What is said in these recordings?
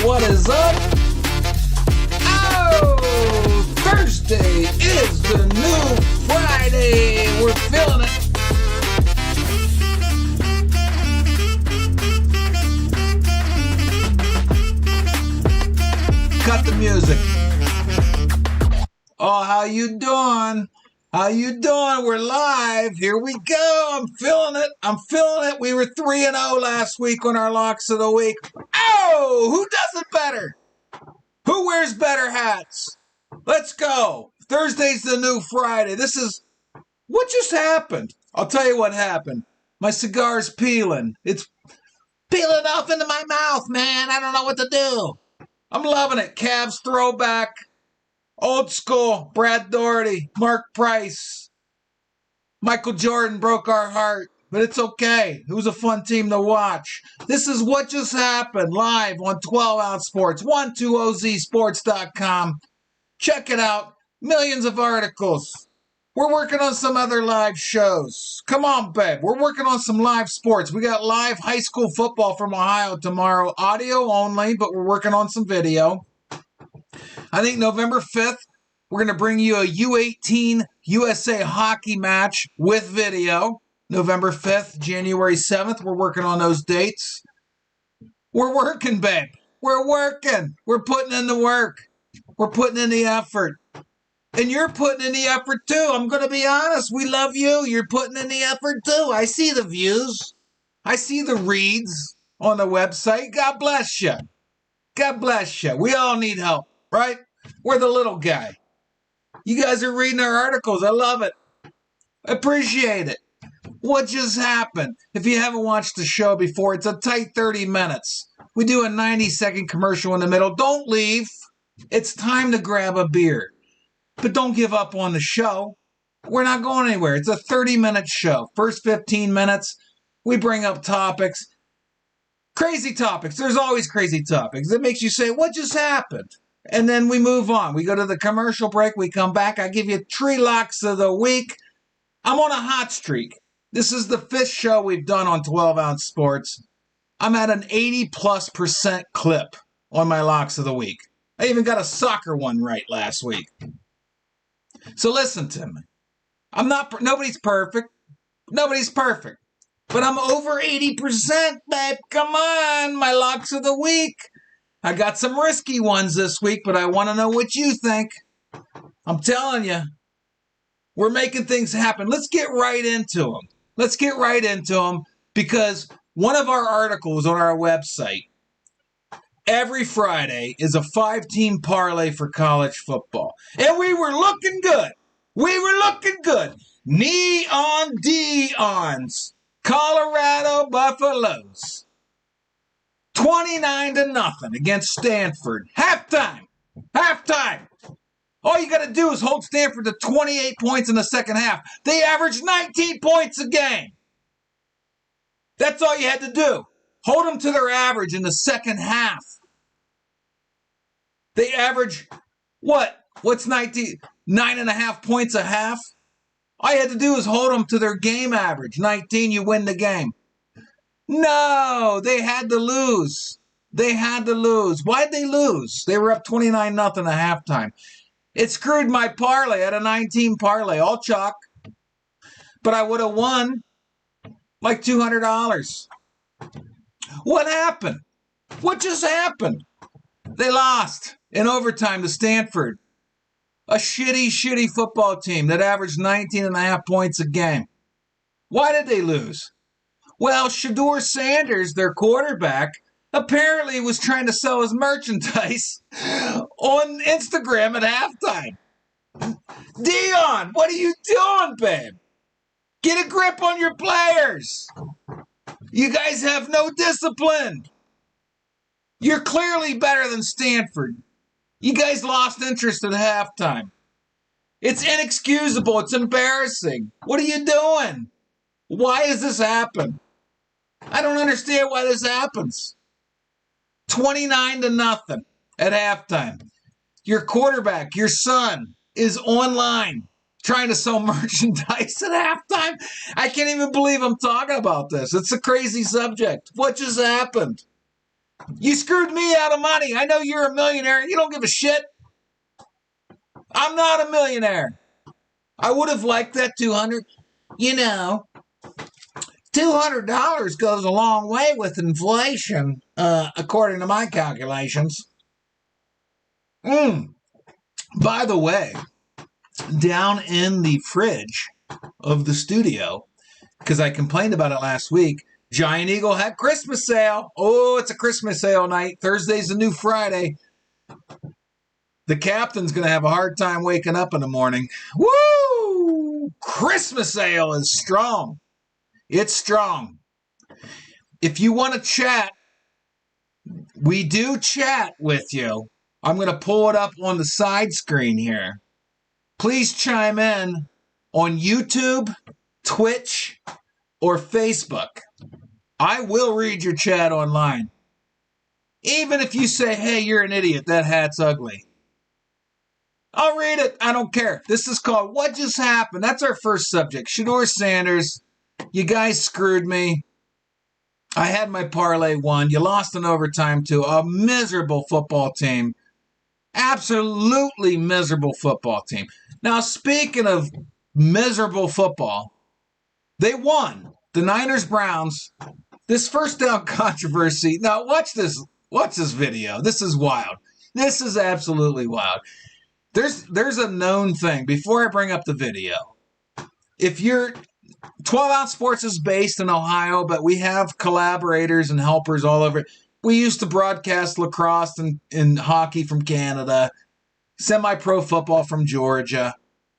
What is up? Oh, Thursday is the new Friday. We're feeling it. Cut the music. Oh, how you doing? How you doing? We're live. Here we go. I'm feeling it. I'm feeling it. We were 3-0 last week on our locks of the week. Oh, who does it better? Who wears better hats? Let's go. Thursday's the new Friday. What just happened? I'll tell you what happened. My cigar's peeling. It's peeling off into my mouth, man. I don't know what to do. I'm loving it. Cavs throwback. Old school. Brad Daugherty. Mark Price. Michael Jordan broke our heart. But it's okay. It was a fun team to watch. This is What Just Happened live on 12-ounce sports. 12ozsports.com. Check it out. Millions of articles. We're working on some other live shows. Come on, babe. We're working on some live sports. We got live high school football from Ohio tomorrow. Audio only, but we're working on some video. I think November 5th, we're going to bring you a U18 USA hockey match with video. November 5th, January 7th, we're working on those dates. We're working, babe. We're working. We're putting in the work. We're putting in the effort. And you're putting in the effort too. I'm going to be honest. We love you. You're putting in the effort too. I see the views. I see the reads on the website. God bless you. God bless you. We all need help, right? We're the little guy. You guys are reading our articles. I love it. I appreciate it. What just happened? If you haven't watched the show before, it's a tight 30 minutes. We do a 90-second commercial in the middle. Don't leave. It's time to grab a beer. But don't give up on the show. We're not going anywhere. It's a 30-minute show. First 15 minutes, we bring up topics. Crazy topics. There's always crazy topics. It makes you say, what just happened? And then we move on. We go to the commercial break. We come back. I give you 3 locks of the week. I'm on a hot streak. This is the 5th show we've done on 12-ounce sports. I'm at an 80+% clip on my locks of the week. I even got a soccer one right last week. So listen to me. Nobody's perfect. Nobody's perfect. But I'm over 80%, babe. Come on, my locks of the week. I got some risky ones this week, but I want to know what you think. I'm telling you, we're making things happen. Let's get right into them. Let's get right into them because one of our articles on our website every Friday is a 5-team parlay for college football. And we were looking good. We were looking good. Neon Deons, Colorado Buffaloes. 29-0 against Stanford. Halftime. All you got to do is hold Stanford to 28 points in the second half. They averaged 19 points a game. That's all you had to do. Hold them to their average in the second half. They average, what? What's 19? 9.5 points a half? All you had to do is hold them to their game average. 19, you win the game. No, they had to lose. Why'd they lose? They were up 29-0 at halftime. It screwed my parlay at a 19 parlay, all chalk. But I would have won like $200. What happened? What just happened? They lost in overtime to Stanford. A shitty football team that averaged 19.5 points a game. Why did they lose? Well, Shedeur Sanders, their quarterback, apparently was trying to sell his merchandise on Instagram at halftime. Dion, what are you doing, babe? Get a grip on your players. You guys have no discipline. You're clearly better than Stanford. You guys lost interest at halftime. It's inexcusable. It's embarrassing. What are you doing? Why does this happen? I don't understand why this happens. 29-0 at halftime. Your quarterback, your son, is online trying to sell merchandise at halftime. I can't even believe I'm talking about this. It's a crazy subject. What just happened? You screwed me out of money. I know you're a millionaire. You don't give a shit. I'm not a millionaire. I would have liked that 200. You know, $200 goes a long way with inflation, according to my calculations. By the way, down in the fridge of the studio, because I complained about it last week, Giant Eagle had Christmas sale. Oh, it's a Christmas sale night. Thursday's the new Friday. The captain's going to have a hard time waking up in the morning. Woo! Christmas sale is strong. It's strong. If you want to chat, we do chat with you. I'm going to pull it up on the side screen here. Please chime in on YouTube, Twitch, or Facebook. I will read your chat online. Even if you say, hey, you're an idiot, that hat's ugly. I'll read it. I don't care. This is called What Just Happened. That's our first subject. Shedeur Sanders, you guys screwed me. I had my parlay won. You lost in overtime to a miserable football team. Absolutely miserable football team. Now, speaking of miserable football, they won. The Niners-Browns. This first down controversy. Now, watch this. Watch this video. This is wild. This is absolutely wild. There's a known thing. Before I bring up the video, if you're 12 Ounce Sports is based in Ohio, but we have collaborators and helpers all over. We used to broadcast lacrosse and hockey from Canada, semi-pro football from Georgia.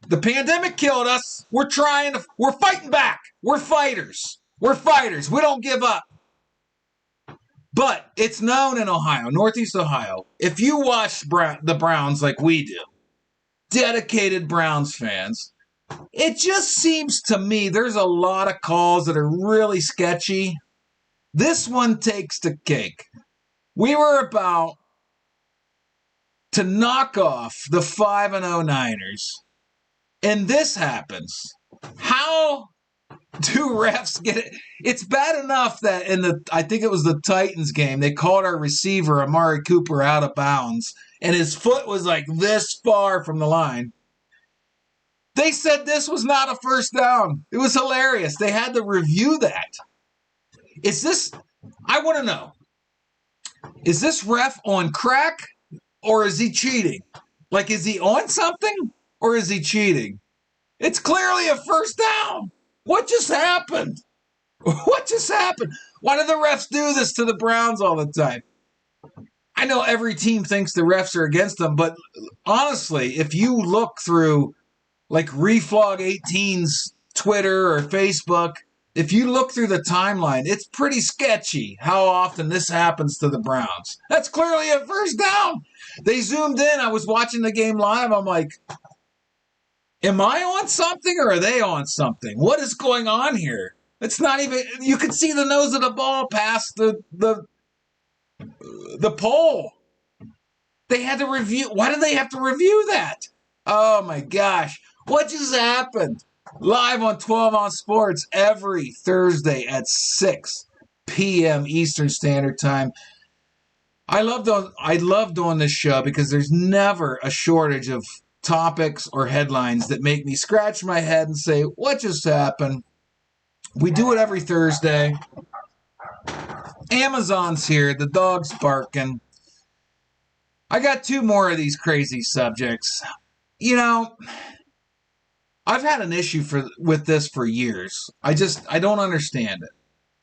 The pandemic killed us. We're fighting back. We're fighters. We're fighters. We don't give up. But it's known in Ohio, Northeast Ohio, if you watch the Browns like we do, dedicated Browns fans, it just seems to me there's a lot of calls that are really sketchy. This one takes the cake. We were about to knock off the 5-0 Niners, and this happens. How do refs get it? It's bad enough that I think it was the Titans game, they called our receiver, Amari Cooper, out of bounds, and his foot was like this far from the line. They said this was not a first down. It was hilarious. They had to review that. I want to know, is this ref on crack or is he cheating? Like, is he on something or is he cheating? It's clearly a first down. What just happened? What just happened? Why do the refs do this to the Browns all the time? I know every team thinks the refs are against them, but honestly, if you look through like Reflog 18's Twitter or Facebook, if you look through the timeline, it's pretty sketchy how often this happens to the Browns. That's clearly a first down. They zoomed in. I was watching the game live. I'm like, am I on something or are they on something? What is going on here? It's not even, you could see the nose of the ball past the pole. They had to review. Why did they have to review that? Oh my gosh. What just happened? Live on 12 Ounce Sports every Thursday at 6 p.m. Eastern Standard Time. I love doing this show because there's never a shortage of topics or headlines that make me scratch my head and say, what just happened? We do it every Thursday. Amazon's here. The dog's barking. I got two more of these crazy subjects. You know, I've had an issue with this for years. I don't understand it.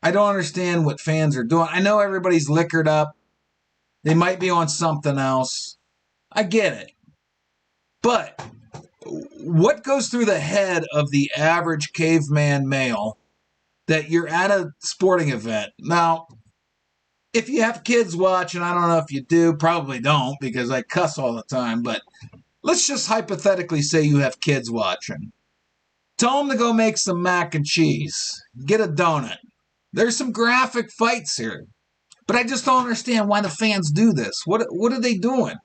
I don't understand what fans are doing. I know everybody's liquored up. They might be on something else. I get it. But what goes through the head of the average caveman male that you're at a sporting event? Now, if you have kids watching, I don't know if you do, probably don't because I cuss all the time, but let's just hypothetically say you have kids watching. Tell them to go make some mac and cheese. Get a donut. There's some graphic fights here. But I just don't understand why the fans do this. What are they doing?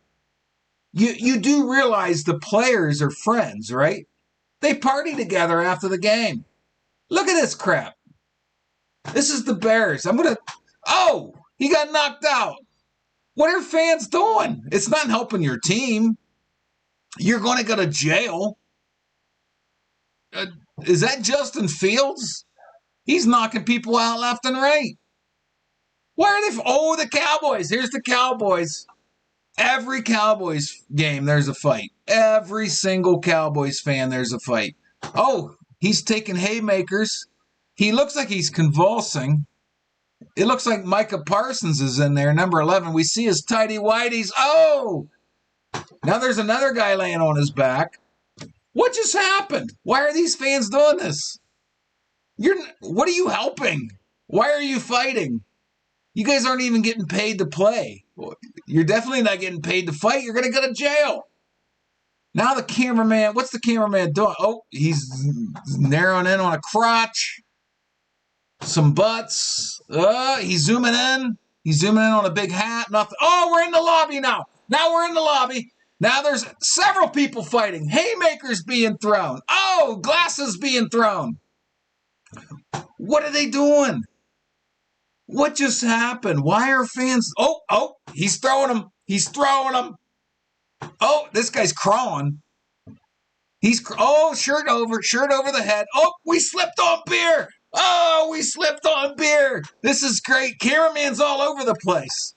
You do realize the players are friends, right? They party together after the game. Look at this crap. This is the Bears. Oh, he got knocked out. What are fans doing? It's not helping your team. You're going to go to jail. Is that Justin Fields? He's knocking people out left and right. Why are they? Oh, the Cowboys. Here's the Cowboys. Every Cowboys game, there's a fight. Every single Cowboys fan, there's a fight. Oh, he's taking haymakers. He looks like he's convulsing. It looks like Micah Parsons is in there, number 11. We see his tighty whities. Oh! Now there's another guy laying on his back. What just happened? Why are these fans doing this? What are you helping? Why are you fighting? You guys aren't even getting paid to play. You're definitely not getting paid to fight. You're going to go to jail. Now the cameraman, what's the cameraman doing? Oh, he's narrowing in on a crotch. Some butts. He's zooming in. He's zooming in on a big hat. Nothing. Oh, we're in the lobby now. Now we're in the lobby. Now there's several people fighting. Haymakers being thrown. Oh, glasses being thrown. What are they doing? What just happened? Why are fans... Oh, he's throwing them. He's throwing them. Oh, this guy's crawling. Shirt over the head. Oh, we slipped on beer. Oh, we slipped on beer. This is great. Cameraman's all over the place.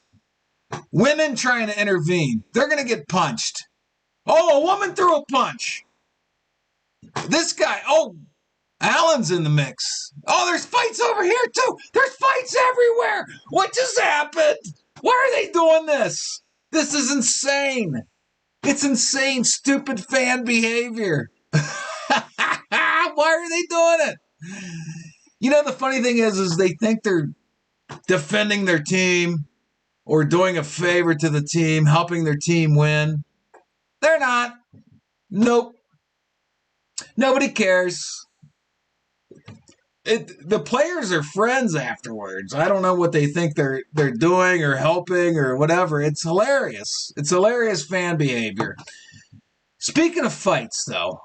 Women trying to intervene. They're going to get punched. Oh, a woman threw a punch. This guy, Allen's in the mix. Oh, there's fights over here too. There's fights everywhere. What just happened? Why are they doing this? This is insane. It's insane, stupid fan behavior. Why are they doing it? You know, the funny thing is they think they're defending their team or doing a favor to the team, helping their team win. They're not. Nope. Nobody cares. The players are friends afterwards. I don't know what they think they're doing or helping or whatever. It's hilarious. It's hilarious fan behavior. Speaking of fights, though,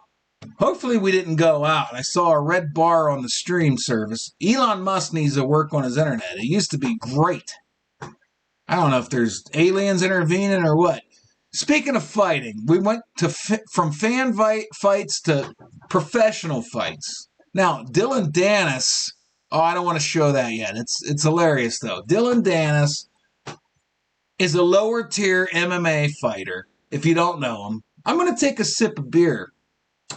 hopefully we didn't go out. I saw a red bar on the stream service. Elon Musk needs to work on his internet. It used to be great. I don't know if there's aliens intervening or what. Speaking of fighting, we went from fan fights to professional fights. Now, Dylan Dennis, I don't want to show that yet. It's hilarious, though. Dylan Dennis is a lower-tier MMA fighter, if you don't know him. I'm going to take a sip of beer.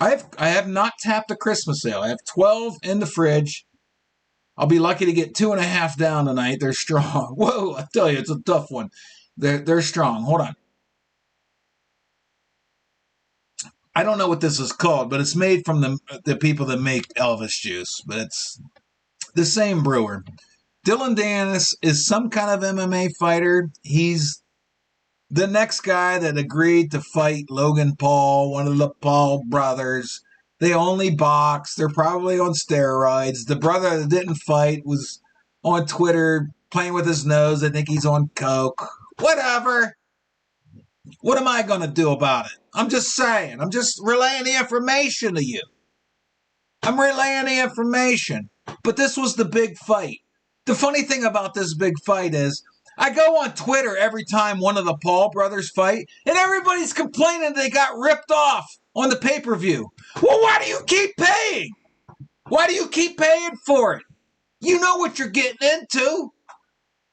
I have not tapped the Christmas sale. I have 12 in the fridge. I'll be lucky to get 2.5 down tonight. They're strong. Whoa, I tell you, it's a tough one. They're strong. Hold on. I don't know what this is called, but it's made from the people that make Elvis juice, but it's the same brewer. Dylan Dennis is some kind of MMA fighter. He's the next guy that agreed to fight Logan Paul, one of the Paul brothers. They only box. They're probably on steroids. The brother that didn't fight was on Twitter playing with his nose. I think he's on coke. Whatever. What am I going to do about it? I'm just saying. I'm just relaying the information to you. I'm relaying the information. But this was the big fight. The funny thing about this big fight is I go on Twitter every time one of the Paul brothers fight, and everybody's complaining they got ripped off on the pay-per-view. Well, why do you keep paying? Why do you keep paying for it? You know what you're getting into.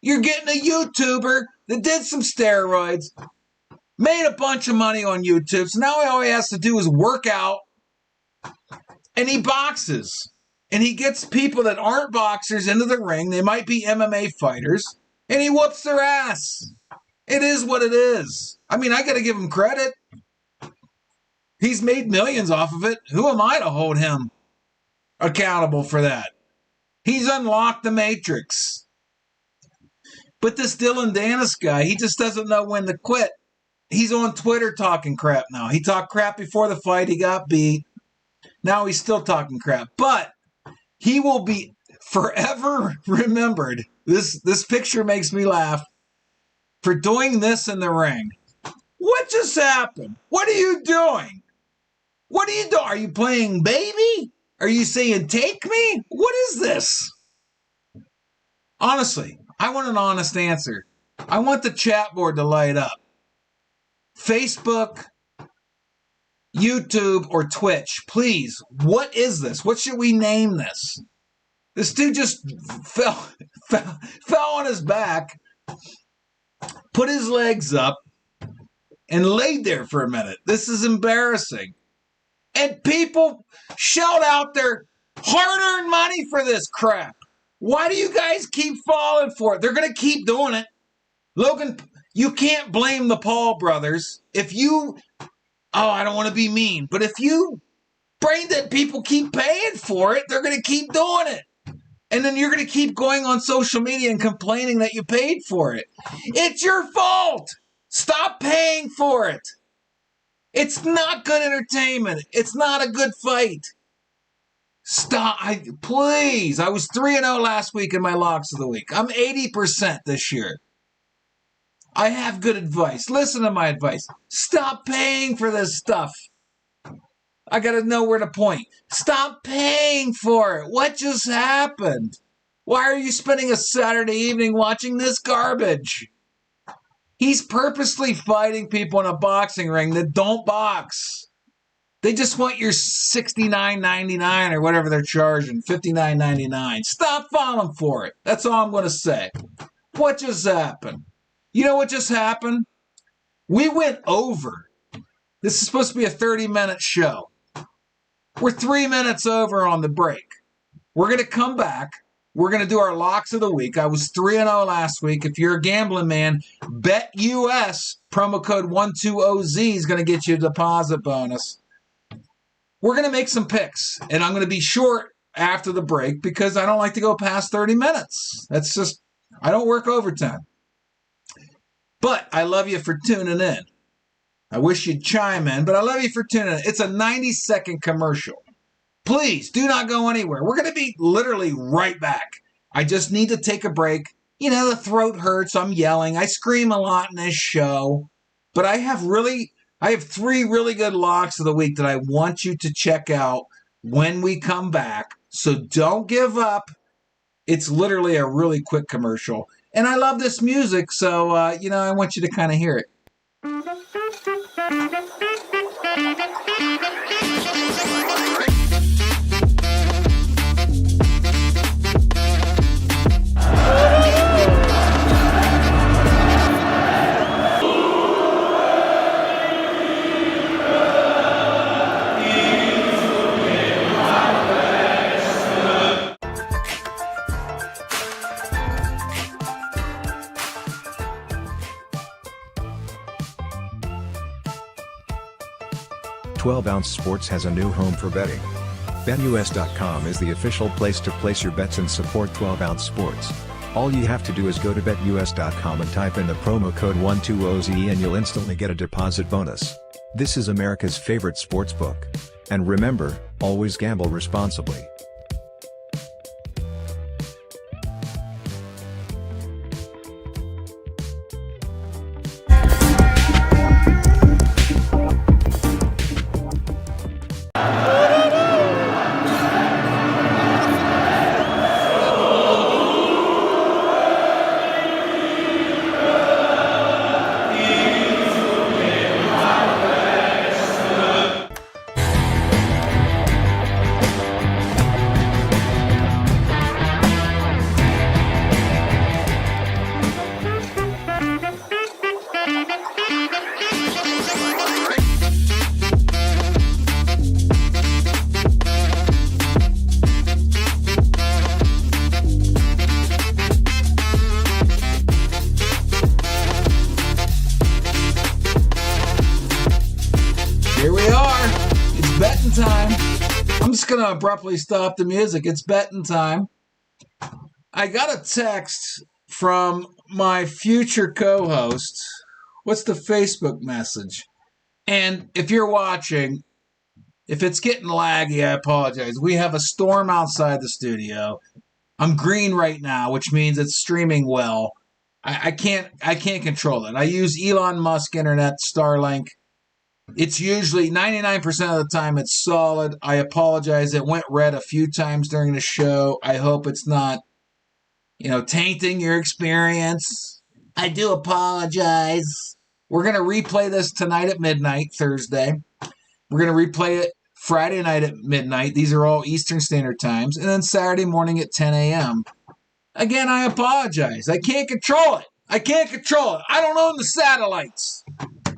You're getting a YouTuber that did some steroids, made a bunch of money on YouTube, so now all he has to do is work out, and he boxes. And he gets people that aren't boxers into the ring. They might be MMA fighters, and he whoops their ass. It is what it is. I mean, I got to give him credit. He's made millions off of it. Who am I to hold him accountable for that? He's unlocked the matrix. But this Dylan Dennis guy, he just doesn't know when to quit. He's on Twitter talking crap now. He talked crap before the fight. He got beat. Now he's still talking crap. But he will be forever remembered. This picture makes me laugh. For doing this in the ring. What just happened? What are you doing? What are you doing? Are you playing baby? Are you saying take me? What is this? Honestly, I want an honest answer. I want the chat board to light up. Facebook, YouTube, or Twitch, please. What is this? What should we name this? This dude just fell on his back, put his legs up, and laid there for a minute. This is embarrassing. And people shelled out their hard-earned money for this crap. Why do you guys keep falling for it? They're going to keep doing it. Logan, you can't blame the Paul brothers. If you, I don't want to be mean, but if you brain dead people keep paying for it, they're going to keep doing it. And then you're going to keep going on social media and complaining that you paid for it. It's your fault. Stop paying for it. It's not good entertainment. It's not a good fight. Stop. Please. I was 3-0 last week in my locks of the week. I'm 80% this year. I have good advice. Listen to my advice. Stop paying for this stuff. I got to know where to point. Stop paying for it. What just happened? Why are you spending a Saturday evening watching this garbage? He's purposely fighting people in a boxing ring that don't box. They just want your $69.99 or whatever they're charging, $59.99. Stop falling for it. That's all I'm going to say. What just happened? You know what just happened? We went over. This is supposed to be a 30-minute show. We're 3 minutes over on the break. We're going to come back. We're going to do our locks of the week. I was 3-0 last week. If you're a gambling man, BetUS, promo code 120Z is going to get you a deposit bonus. We're going to make some picks, and I'm going to be short after the break because I don't like to go past 30 minutes. That's just, I don't work overtime. But I love you for tuning in. I wish you'd chime in, but I love you for tuning in. It's a 90-second commercial. Please do not go anywhere. We're going to be literally right back. I just need to take a break. You know, the throat hurts. I'm yelling. I scream a lot in this show. But I have 3 really good locks of the week that I want you to check out when we come back. So don't give up. It's literally a really quick commercial. And I love this music, so, I want you to kind of hear it. 12-Ounce Sports has a new home for betting. BetUS.com is the official place to place your bets and support 12-Ounce Sports. All you have to do is go to BetUS.com and type in the promo code 120Z and you'll instantly get a deposit bonus. This is America's favorite sportsbook. And remember, always gamble responsibly. Abruptly stop the music. It's betting time. I got a text from my future co-host, what's the Facebook message? And if you're watching, if it's getting laggy, I apologize. We have a storm outside the studio. I'm green right now, which means it's streaming well. I can't control it. I use Elon Musk Internet, Starlink. It's usually 99% of the time it's solid. I apologize. It went red a few times during the show. I hope it's not, tainting your experience. I do apologize. We're going to replay this tonight at midnight, Thursday. We're going to replay it Friday night at midnight. These are all Eastern Standard Times. And then Saturday morning at 10 a.m. Again, I apologize. I can't control it. I don't own the satellites.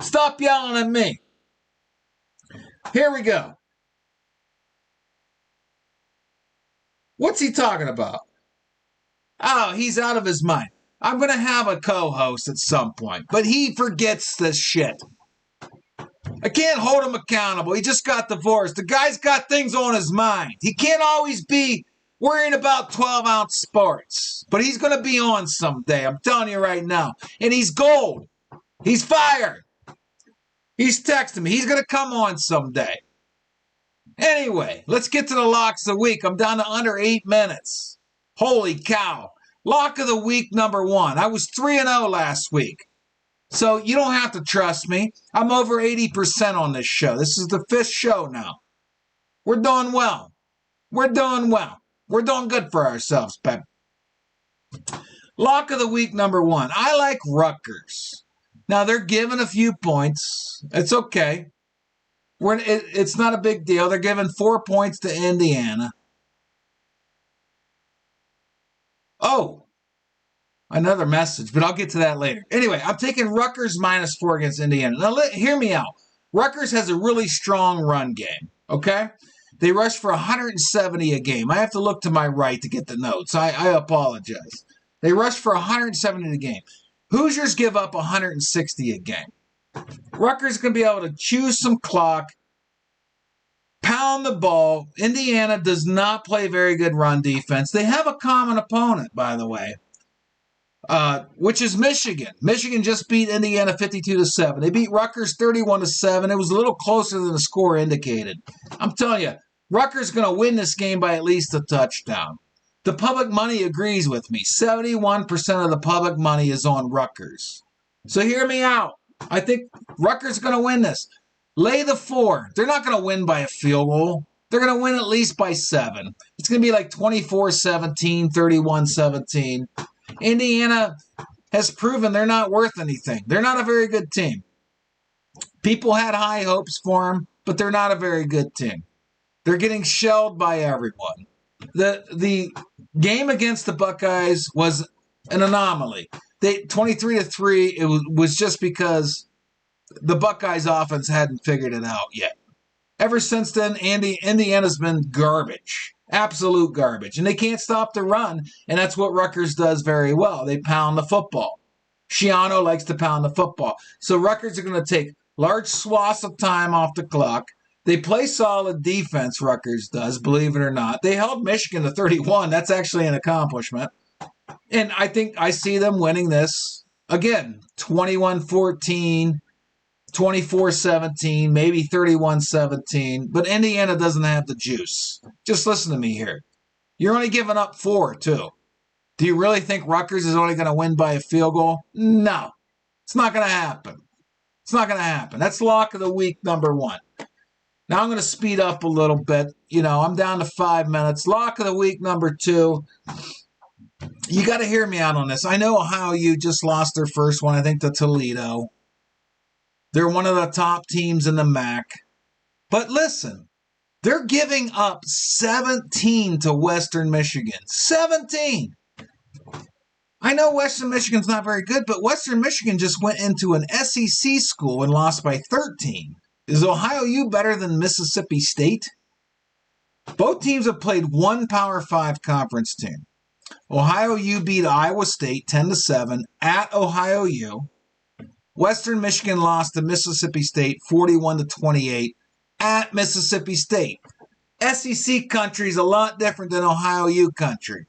Stop yelling at me. Here we go. What's he talking about? Oh, he's out of his mind. I'm going to have a co-host at some point, but he forgets this shit. I can't hold him accountable. He just got divorced. The guy's got things on his mind. He can't always be worrying about 12-ounce sports, but he's going to be on someday. I'm telling you right now. And he's gold. He's fired. He's texting me. He's going to come on someday. Anyway, let's get to the locks of the week. I'm down to under 8 minutes. Holy cow. Lock of the week number 1. I was 3-0 last week. So you don't have to trust me. I'm over 80% on this show. This is the 5th show now. We're doing well. We're doing good for ourselves, Pep. Lock of the week number 1. I like Rutgers. Now, they're giving a few points. It's okay. It's not a big deal. They're giving 4 points to Indiana. Oh, another message, but I'll get to that later. Anyway, I'm taking Rutgers -4 against Indiana. Now, hear me out. Rutgers has a really strong run game, okay? They rush for 170 a game. I have to look to my right to get the notes. I apologize. They rush for 170 a game. Hoosiers give up 160 a game. Rutgers is going to be able to chew some clock, pound the ball. Indiana does not play very good run defense. They have a common opponent, by the way, which is Michigan. Michigan just beat Indiana 52-7. They beat Rutgers 31-7. It was a little closer than the score indicated. I'm telling you, Rutgers is going to win this game by at least a touchdown. The public money agrees with me. 71% of the public money is on Rutgers. So hear me out. I think Rutgers is going to win this. Lay the 4. They're not going to win by a field goal. They're going to win at least by 7. It's going to be like 24-17, 31-17. Indiana has proven they're not worth anything. They're not a very good team. People had high hopes for them, but they're not a very good team. They're getting shelled by everyone. The game against the Buckeyes was an anomaly. 23-3, it was just because the Buckeyes offense hadn't figured it out yet. Ever since then, Indiana's been garbage. Absolute garbage. And they can't stop the run, and that's what Rutgers does very well. They pound the football. Schiano likes to pound the football. So Rutgers are going to take large swaths of time off the clock. They play solid defense, Rutgers does, believe it or not. They held Michigan to 31. That's actually an accomplishment. And I think I see them winning this, again, 21-14, 24-17, maybe 31-17. But Indiana doesn't have the juice. Just listen to me here. You're only giving up 4, too. Do you really think Rutgers is only going to win by a field goal? No. It's not going to happen. It's not going to happen. That's lock of the week number 1. Now I'm going to speed up a little bit. I'm down to 5 minutes. Lock of the week number 2. You got to hear me out on this. I know Ohio U just lost their first one, I think, to Toledo. They're one of the top teams in the MAC. But listen, they're giving up 17 to Western Michigan. 17! I know Western Michigan's not very good, but Western Michigan just went into an SEC school and lost by 13. Is Ohio U better than Mississippi State? Both teams have played one Power 5 conference team. Ohio U beat Iowa State 10-7 at Ohio U. Western Michigan lost to Mississippi State 41-28 at Mississippi State. SEC country is a lot different than Ohio U country.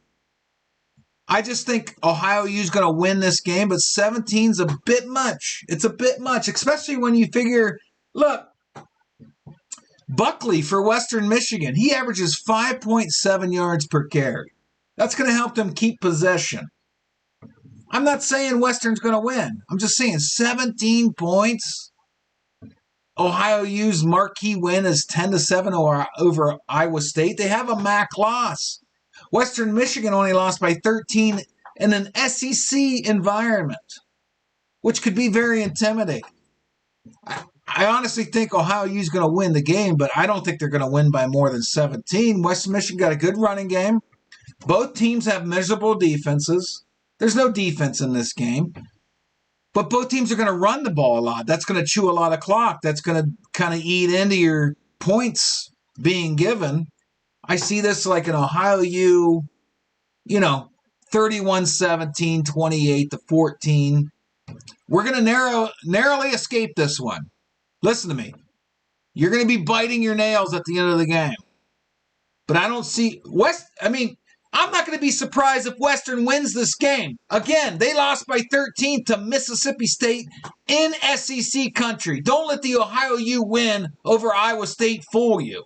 I just think Ohio U's going to win this game, but 17's a bit much. It's a bit much, especially when you figure, look, Buckley for Western Michigan, he averages 5.7 yards per carry. That's going to help them keep possession. I'm not saying Western's going to win. I'm just saying 17 points. Ohio U's marquee win is 10-7 over Iowa State. They have a MAC loss. Western Michigan only lost by 13 in an SEC environment, which could be very intimidating. I honestly think Ohio U's going to win the game, but I don't think they're going to win by more than 17. Western Michigan got a good running game. Both teams have miserable defenses. There's no defense in this game. But both teams are going to run the ball a lot. That's going to chew a lot of clock. That's going to kind of eat into your points being given. I see this like an Ohio U, 31-17, 28-14. We're going to narrowly escape this one. Listen to me. You're going to be biting your nails at the end of the game. But I don't see I'm not going to be surprised if Western wins this game. Again, they lost by 13 to Mississippi State in SEC country. Don't let the Ohio U win over Iowa State fool you.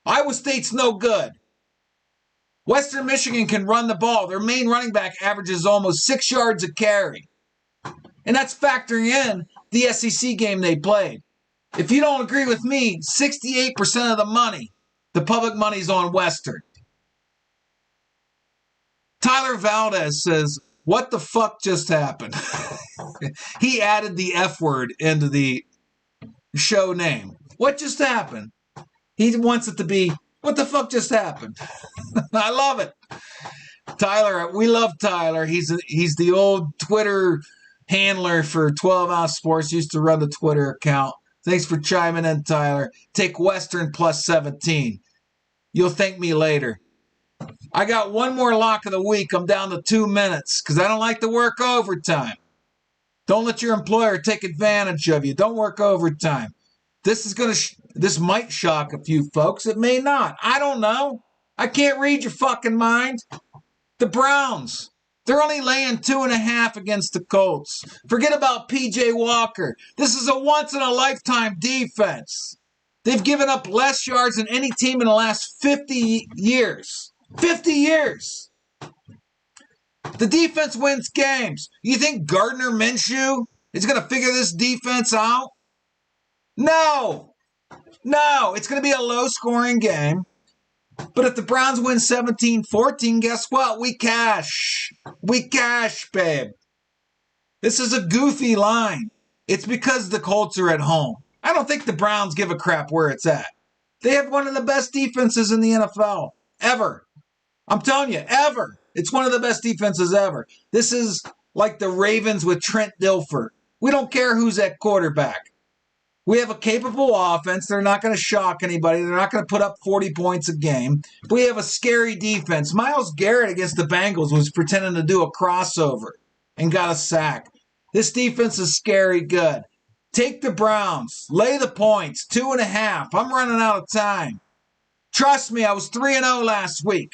Iowa State's no good. Western Michigan can run the ball. Their main running back averages almost 6 yards a carry. And that's factoring in the SEC game they played. If you don't agree with me, 68% of the money, the public money's on Western. Tyler Valdez says, what the fuck just happened? He added the F word into the show name. What just happened? He wants it to be, what the fuck just happened? I love it. Tyler, we love Tyler. He's the old Twitter handler for 12 Ounce Sports. Used to run the Twitter account. Thanks for chiming in, Tyler. Take Western plus 17. You'll thank me later. I got one more lock of the week. I'm down to 2 minutes because I don't like to work overtime. Don't let your employer take advantage of you. Don't work overtime. This might shock a few folks. It may not. I don't know. I can't read your fucking mind. The Browns, they're only laying 2.5 against the Colts. Forget about P.J. Walker. This is a once-in-a-lifetime defense. They've given up less yards than any team in the last 50 years. 50 years. The defense wins games. You think Gardner Minshew is going to figure this defense out? No. It's going to be a low-scoring game. But if the Browns win 17-14, guess what? We cash. We cash, babe. This is a goofy line. It's because the Colts are at home. I don't think the Browns give a crap where it's at. They have one of the best defenses in the NFL. Ever. I'm telling you, ever. It's one of the best defenses ever. This is like the Ravens with Trent Dilfer. We don't care who's at quarterback. We have a capable offense. They're not going to shock anybody. They're not going to put up 40 points a game. We have a scary defense. Myles Garrett against the Bengals was pretending to do a crossover and got a sack. This defense is scary good. Take the Browns. Lay the points. 2.5. I'm running out of time. Trust me, I was 3-0 last week.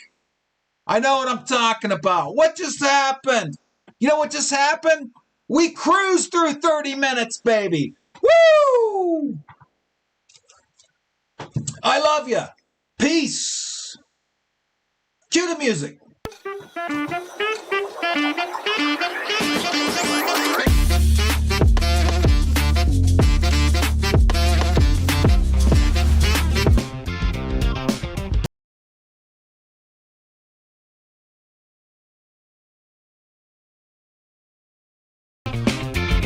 I know what I'm talking about. What just happened? You know what just happened? We cruised through 30 minutes, baby. Woo! I love you. Peace. Cue the music.